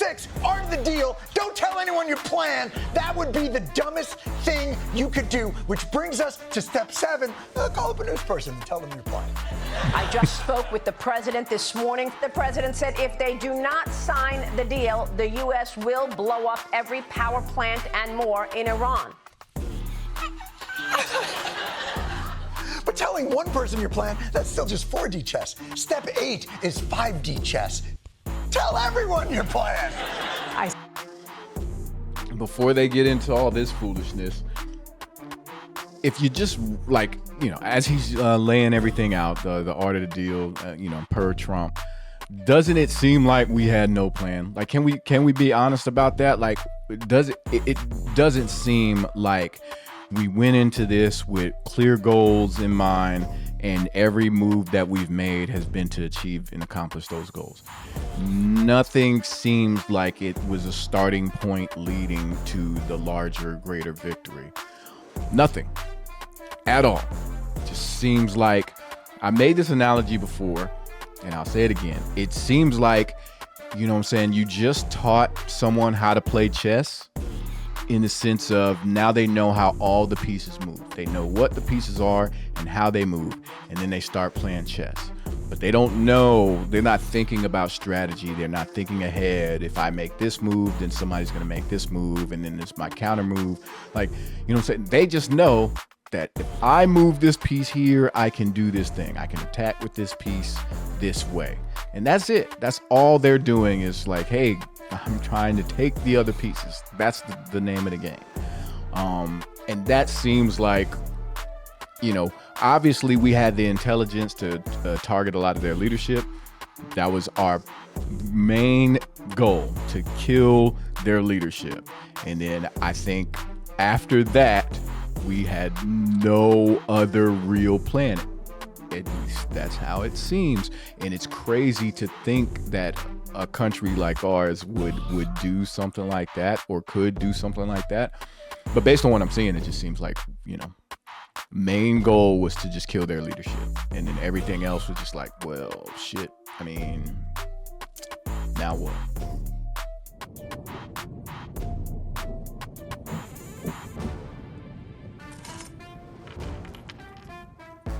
6, art of the deal. Don't tell anyone your plan. That would be the dumbest thing you could do, which brings us to step 7. Call up a news person and tell them your plan. I just spoke with the president this morning. The president said if they do not sign the deal, the U.S. will blow up every power plant and more in Iran. But telling one person your plan, that's still just 4D chess. Step 8 is 5D chess. Tell everyone your plan. Before they get into all this foolishness, if you just like, as he's laying everything out, the art of the deal, per Trump, doesn't it seem like we had no plan? Like, can we be honest about that? Like, it doesn't seem like we went into this with clear goals in mind, and every move that we've made has been to achieve and accomplish those goals. Nothing seems like it was a starting point leading to the larger, greater victory. Nothing at all. Just seems like, I made this analogy before, and I'll say it again. It seems like, you just taught someone how to play chess, in the sense of now they know how all the pieces move. They know what the pieces are and how they move, and then they start playing chess. But they don't know, they're not thinking about strategy. They're not thinking ahead. If I make this move, then somebody's gonna make this move, and then it's my counter move. Like, they just know that if I move this piece here, I can do this thing. I can attack with this piece this way. And that's it. That's all they're doing is like, hey, I'm trying to take the other pieces. That's the name of the game. And that seems like, obviously we had the intelligence to target a lot of their leadership. That was our main goal, to kill their leadership. And then I think after that, we had no other real plan. At least that's how it seems. And it's crazy to think that a country like ours would do something like that, or could do something like that. But based on what I'm seeing, it just seems like, main goal was to just kill their leadership. And then everything else was just like, well, shit. I mean, now what?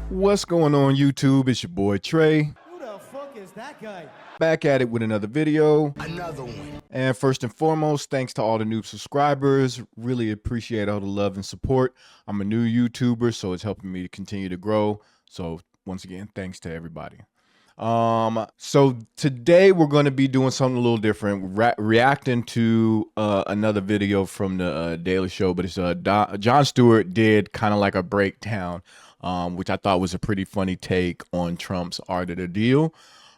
What's going on, YouTube? It's your boy Trey. Who the fuck is that guy? Back at it with another video. Another one. And first and foremost, thanks to all the new subscribers. Really appreciate all the love and support. I'm a new YouTuber, so it's helping me to continue to grow. So once again, thanks to everybody. So today we're going to be doing something a little different, reacting to another video from the Daily Show, but it's Jon Stewart did kind of like a breakdown, which I thought was a pretty funny take on Trump's art of the deal.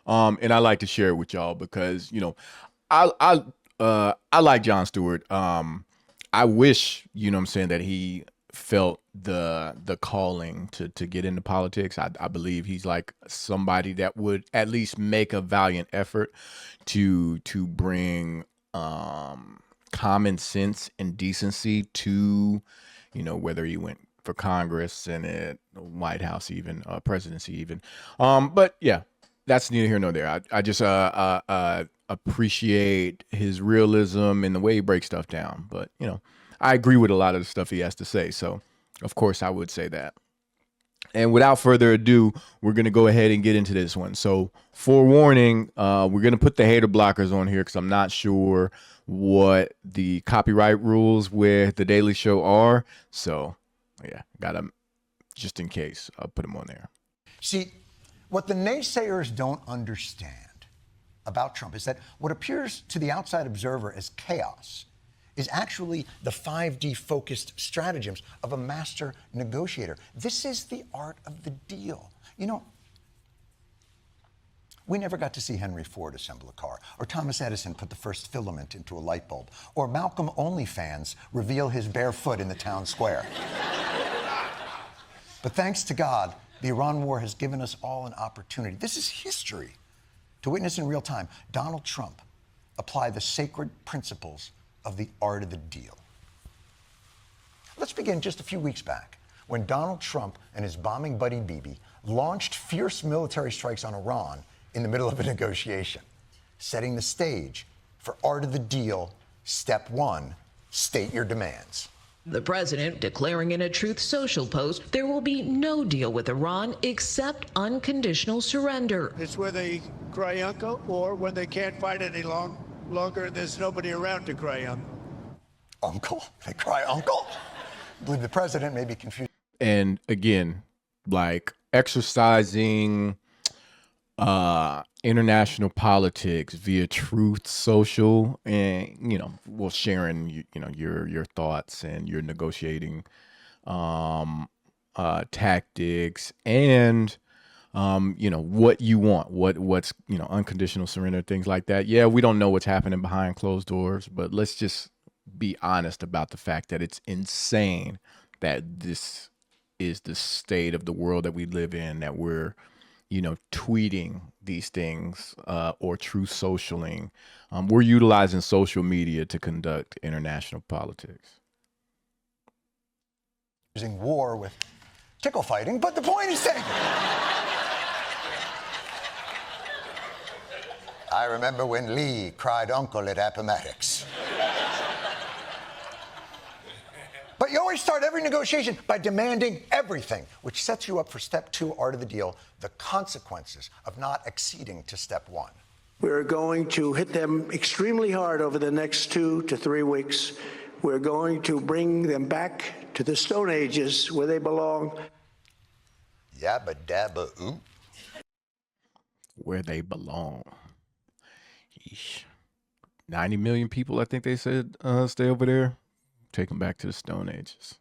And I like to share it with y'all because, I like Jon Stewart. I wish, that he felt the calling to get into politics. I believe he's like somebody that would at least make a valiant effort to bring common sense and decency to, whether he went for Congress, Senate, White House, even presidency even. But yeah, that's neither here nor there. I just appreciate his realism and the way he breaks stuff down. But, I agree with a lot of the stuff he has to say. So, of course, I would say that. And without further ado, we're going to go ahead and get into this one. So, forewarning, we're going to put the hater blockers on here because I'm not sure what the copyright rules with the Daily Show are. So, yeah, just in case, I'll put them on there. See, what the naysayers don't understand about Trump is that what appears to the outside observer as chaos is actually the 5D focused stratagems of a master negotiator. This is the art of the deal. We never got to see Henry Ford assemble a car, or Thomas Edison put the first filament into a light bulb, or Malcolm OnlyFans reveal his bare foot in the town square. But thanks to God, the Iran war has given us all an opportunity. This is history. To witness in real time Donald Trump apply the sacred principles of the art of the deal. Let's begin just a few weeks back when Donald Trump and his bombing buddy Bibi launched fierce military strikes on Iran in the middle of a negotiation, setting the stage For art of the deal, step 1, state your demands. The president declaring in a Truth Social post there will be no deal with Iran except unconditional surrender. It's where they cry uncle, or when they can't fight any longer and there's nobody around to cry uncle. Uncle? They cry uncle? I believe the president may be confused. And again, like exercising international politics via Truth Social, and sharing your thoughts and your negotiating tactics, and what you want, what's unconditional surrender, things like that. Yeah, we don't know what's happening behind closed doors, but let's just be honest about the fact that it's insane that this is the state of the world that we live in, that we're tweeting these things or truth socialing. We're utilizing social media to conduct international politics. Using war with tickle fighting, but the point is taken. I remember when Lee cried uncle at Appomattox. But you always start every negotiation by demanding everything, which sets you up for step 2, art of the deal, the consequences of not acceding to step 1. We're going to hit them extremely hard over the next 2 to 3 weeks. We're going to bring them back to the Stone Ages where they belong. Yabba dabba ooh. Where they belong. Yeesh. 90 million people, I think they said, stay over there. Take them back to the Stone Ages.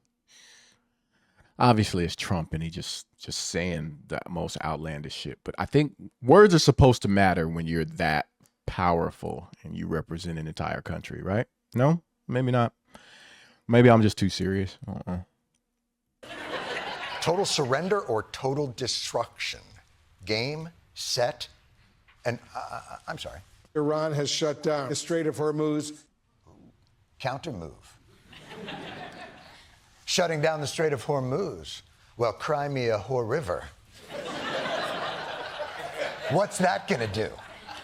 Obviously, it's Trump, and he just saying the most outlandish shit. But I think words are supposed to matter when you're that powerful and you represent an entire country, right? No, maybe not. Maybe I'm just too serious. Total surrender or total destruction? Game, set, and I'm sorry. Iran has shut down the Strait of Hormuz. Counter move. Shutting down the Strait of Hormuz. Well, cry me a whore river. What's that going to do?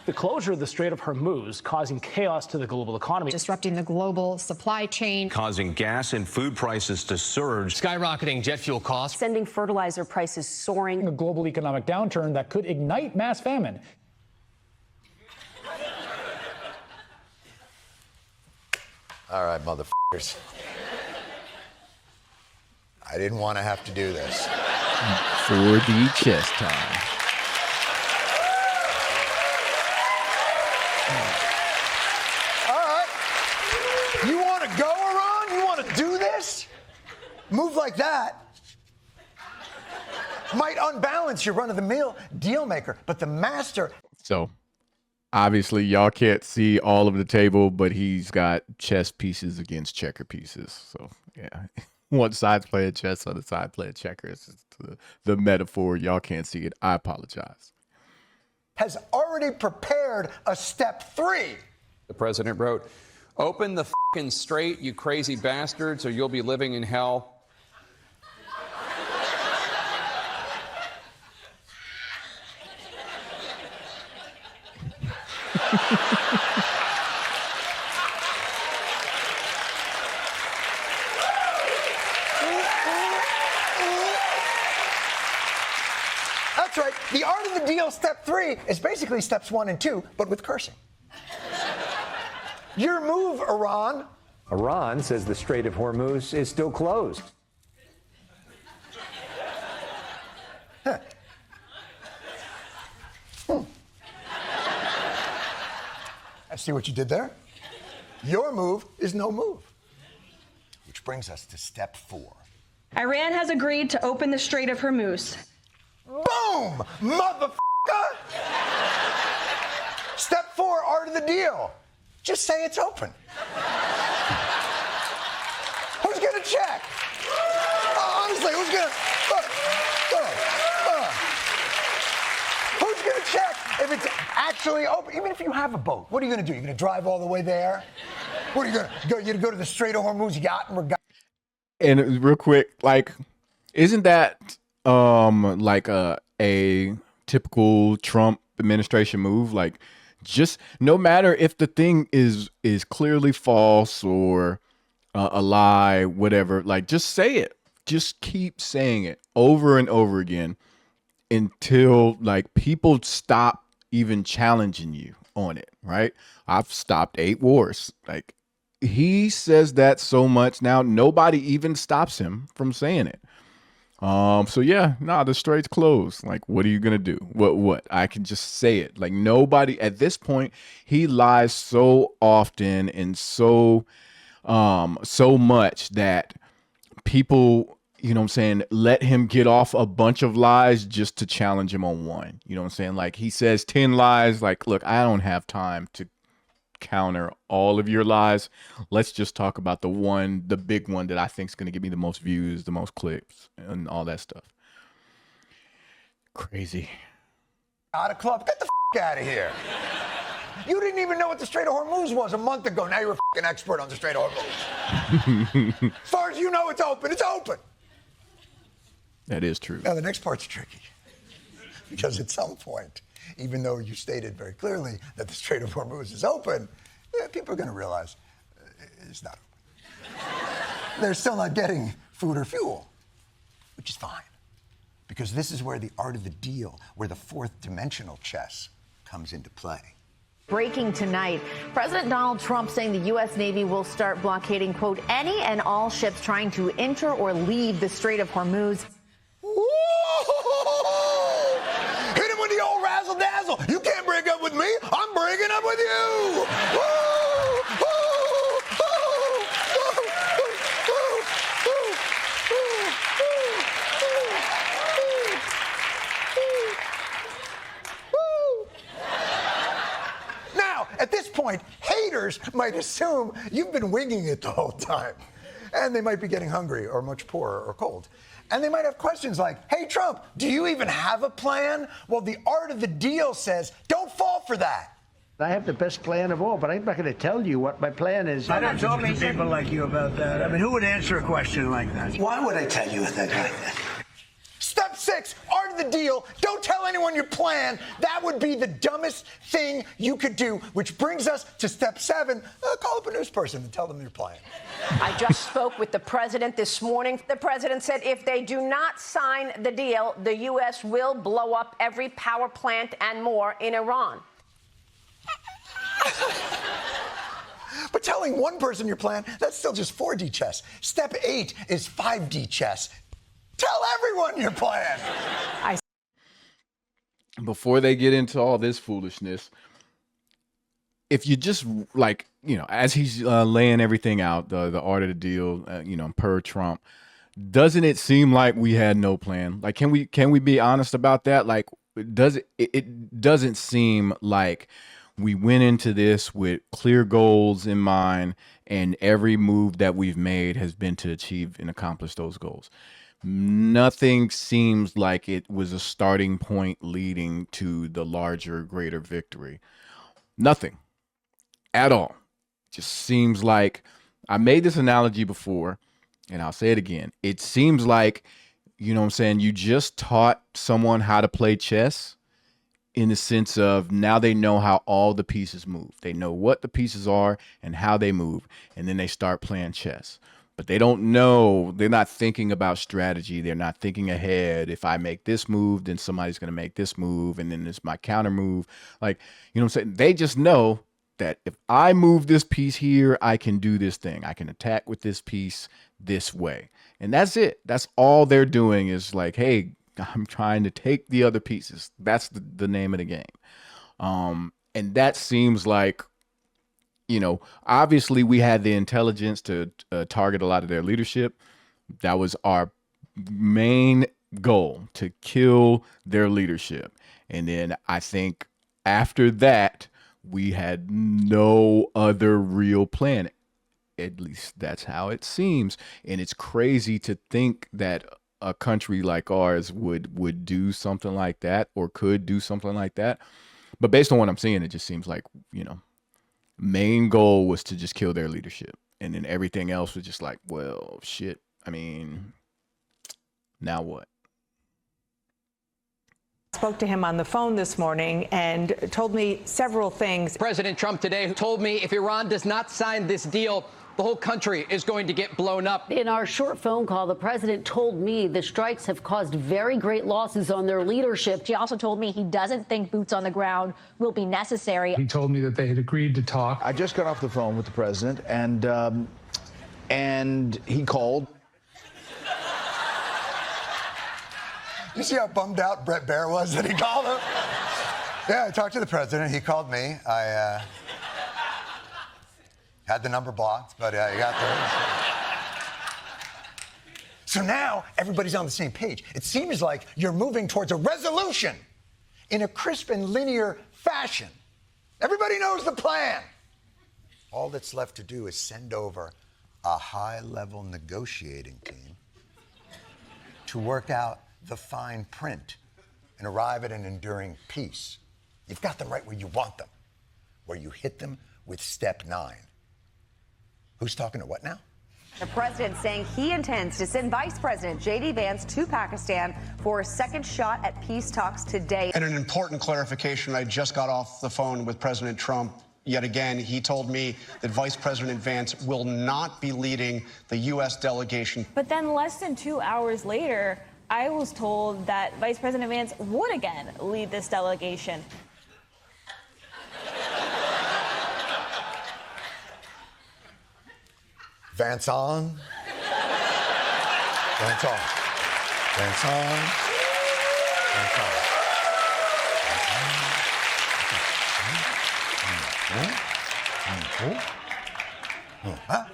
The closure of the Strait of Hormuz causing chaos to the global economy. Disrupting the global supply chain. Causing gas and food prices to surge. Skyrocketing jet fuel costs. Sending fertilizer prices soaring. A global economic downturn that could ignite mass famine. All right, motherfuckers. I didn't want to have to do this. For the chess time. All right. You want to go, Iran? You want to do this? Move like that might unbalance your run-of-the-mill deal maker, but the master... So, obviously, y'all can't see all of the table, but he's got chess pieces against checker pieces. So, yeah. One side's playing chess, other side playing checkers. It's the metaphor. Y'all can't see it. I apologize. Has already prepared a step 3. The president wrote, "Open the f***ing strait, you crazy bastards, or you'll be living in hell." That's right. The art of the deal, step 3, is basically steps 1 and 2, but with cursing. Your move, Iran. Iran says the Strait of Hormuz is still closed. Huh. I see what you did there. Your move is no move. Which brings us to step 4. Iran has agreed to open the Strait of Hormuz. Boom! Motherfucker! Step 4, art of the deal. Just say it's open. Who's gonna check? Honestly, who's gonna... Who's gonna check if it's actually open? Even if you have a boat, what are you gonna do? You're gonna drive all the way there? What are you gonna go? You're gonna go to the Strait of Hormuz yacht and regatta? And real quick, like, isn't that like a typical Trump administration move? Like, Just no matter if the thing is clearly false or a lie, whatever, like just say it. Just keep saying it over and over again until like people stop even challenging you on it, right? I've stopped 8 wars. Like he says that so much now, nobody even stops him from saying it. So yeah, nah, the strait's closed. Like, what are you gonna do? What? I can just say it. Like nobody at this point, he lies so often and so much that people, you know what I'm saying, let him get off a bunch of lies just to challenge him on one. You know what I'm saying? Like he says 10 lies, like, look, I don't have time to counter all of your lies. Let's just talk about the big one that I think is going to give me the most views, the most clicks, and all that stuff. Crazy. Out of club, get the out of here. You didn't even know what the Strait of Hormuz was a month ago. Now you're a expert on the Strait of Hormuz. As far as you know, it's open. It's open. That is true. Now, the next part's tricky. Because at some point, even though you stated very clearly that the Strait of Hormuz is open, people are going to realize it's not open. They're still not getting food or fuel, which is fine. Because this is where the art of the deal, where the fourth dimensional chess comes into play. Breaking tonight, President Donald Trump saying the U.S. Navy will start blockading, quote, any and all ships trying to enter or leave the Strait of Hormuz. Hit him with the old razzle dazzle. You can't break up with me. I'm breaking up with you. Now, at this point, haters might assume you've been winging it the whole time. And they might be getting hungry or much poorer or cold. And they might have questions like, hey, Trump, do you even have a plan? Well, the art of the deal says, don't fall for that. I have the best plan of all, but I'm not going to tell you what my plan is. I don't talk to people like you about that. I mean, who would answer a question like that? Why would I tell you that like that? Step 6, art of the deal. Don't tell anyone your plan. That would be the dumbest thing you could do, which brings us to step 7. Call up a news person and tell them your plan. I just spoke with the president this morning. The president said if they do not sign the deal, the U.S. will blow up every power plant and more in Iran. But telling one person your plan, that's still just 4D chess. Step 8 is 5D chess. Tell everyone your plan. Before they get into all this foolishness, if you just like, you know, as he's laying everything out, the art of the deal, you know, per Trump, doesn't it seem like we had no plan? Like, can we be honest about that? Like, it doesn't seem like we went into this with clear goals in mind, and every move that we've made has been to achieve and accomplish those goals. Nothing seems like it was a starting point leading to the larger, greater victory. Nothing at all. Just seems like, I made this analogy before, and I'll say it again. It seems like, you know what I'm saying, you just taught someone how to play chess, in the sense of now they know how all the pieces move. They know what the pieces are and how they move, and then they start playing chess. But they don't know, they're not thinking about strategy. They're not thinking ahead. If I make this move, then somebody's going to make this move, and then it's my counter move. Like, you know what I'm saying? They just know that if I move this piece here, I can do this thing. I can attack with this piece this way. And that's it. That's all they're doing is like, hey, I'm trying to take the other pieces. That's the name of the game. And that seems like, you know, obviously we had the intelligence to target a lot of their leadership. That was our main goal, to kill their leadership. And then I think after that, we had no other real plan. At least that's how it seems. And it's crazy to think that a country like ours would do something like that, or could do something like that. But based on what I'm seeing, it just seems like, you know, main goal was to just kill their leadership. And then everything else was just like, well, shit. I mean, now what? spoke to him on the phone this morning and told me several things. President Trump today told me if Iran does not sign this deal, the whole country is going to get blown up. In our short phone call, the president told me the strikes have caused very great losses on their leadership. He also told me he doesn't think boots on the ground will be necessary. He told me that they had agreed to talk. I just got off the phone with the president, and he called. You see how bummed out Brett Baer was that he called him? Yeah, I talked to the president. He called me. I had the number blocked, but he got there. So now everybody's on the same page. It seems like you're moving towards a resolution in a crisp and linear fashion. Everybody knows the plan. All that's left to do is send over a high-level negotiating team to work out the fine print and arrive at an enduring peace. You've got them right where you want them, where you hit them with step 9. Who's talking to what now? The president saying he intends to send Vice President J.D. Vance to Pakistan for a second shot at peace talks today. And an important clarification, I just got off the phone with President Trump. Yet again, he told me that Vice President Vance will not be leading the U.S. delegation. But then less than 2 hours later, I was told that Vice President Vance would again lead this delegation. Vance on. Vance on. Vance on. Vance on. Huh?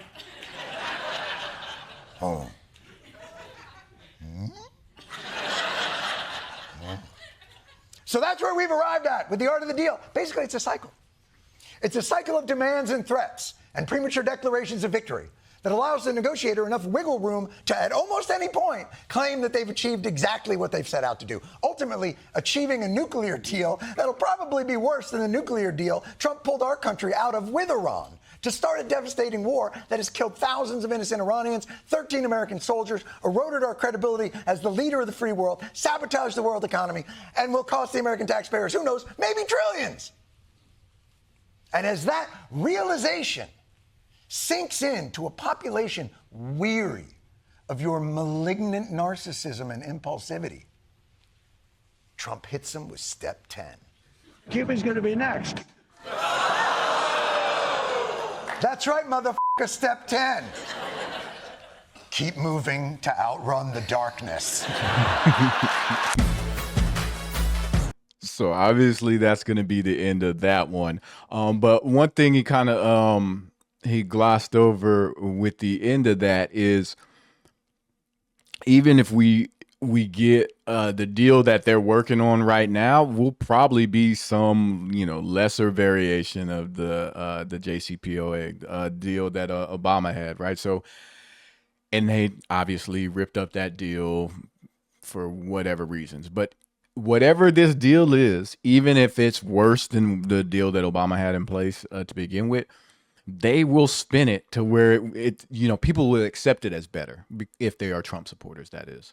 Oh. So that's where we've arrived at with the art of the deal. Basically, it's a cycle. It's a cycle of demands and threats and premature declarations of victory that allows the negotiator enough wiggle room to, at almost any point, claim that they've achieved exactly what they've set out to do, ultimately achieving a nuclear deal that'll probably be worse than the nuclear deal Trump pulled our country out of with Iran to start a devastating war that has killed thousands of innocent Iranians, 13 American soldiers, eroded our credibility as the leader of the free world, sabotaged the world economy, and will cost the American taxpayers, who knows, maybe trillions. And as that realization sinks into a population weary of your malignant narcissism and impulsivity, Trump hits them with step 10. Cuba's going to be next. That's right, motherfucker, step 10. Keep moving to outrun the darkness. So obviously that's going to be the end of that one. But one thing he kind of he glossed over with the end of that is, even if we get the deal that they're working on right now, will probably be some, lesser variation of the JCPOA deal that Obama had, right? So, and they obviously ripped up that deal for whatever reasons. But whatever this deal is, even if it's worse than the deal that Obama had in place to begin with, they will spin it to where it people will accept it as better if they are Trump supporters, that is.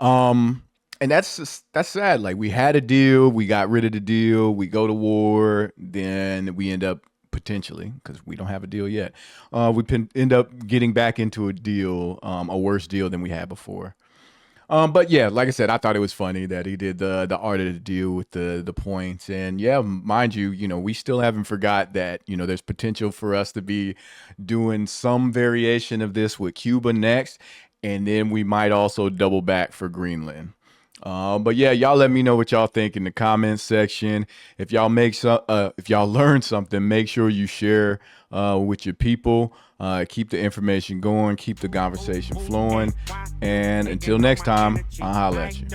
And that's sad. Like, we had a deal, we got rid of the deal, we go to war, then we end up potentially, because we don't have a deal yet, we end up getting back into a deal, a worse deal than we had before. But yeah, like I said, I thought it was funny that he did the art of the deal with the points. And yeah, mind you, we still haven't forgot that, there's potential for us to be doing some variation of this with Cuba next. And then we might also double back for Greenland. But yeah, y'all let me know what y'all think in the comments section. If y'all if y'all learn something, make sure you share with your people. Keep the information going, keep the conversation flowing. And until next time, I'll holler at you.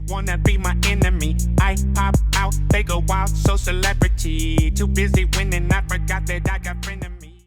Wanna be my enemy? I pop out, they go wild, so celebrity. Too busy winning, I forgot that I got frenemies.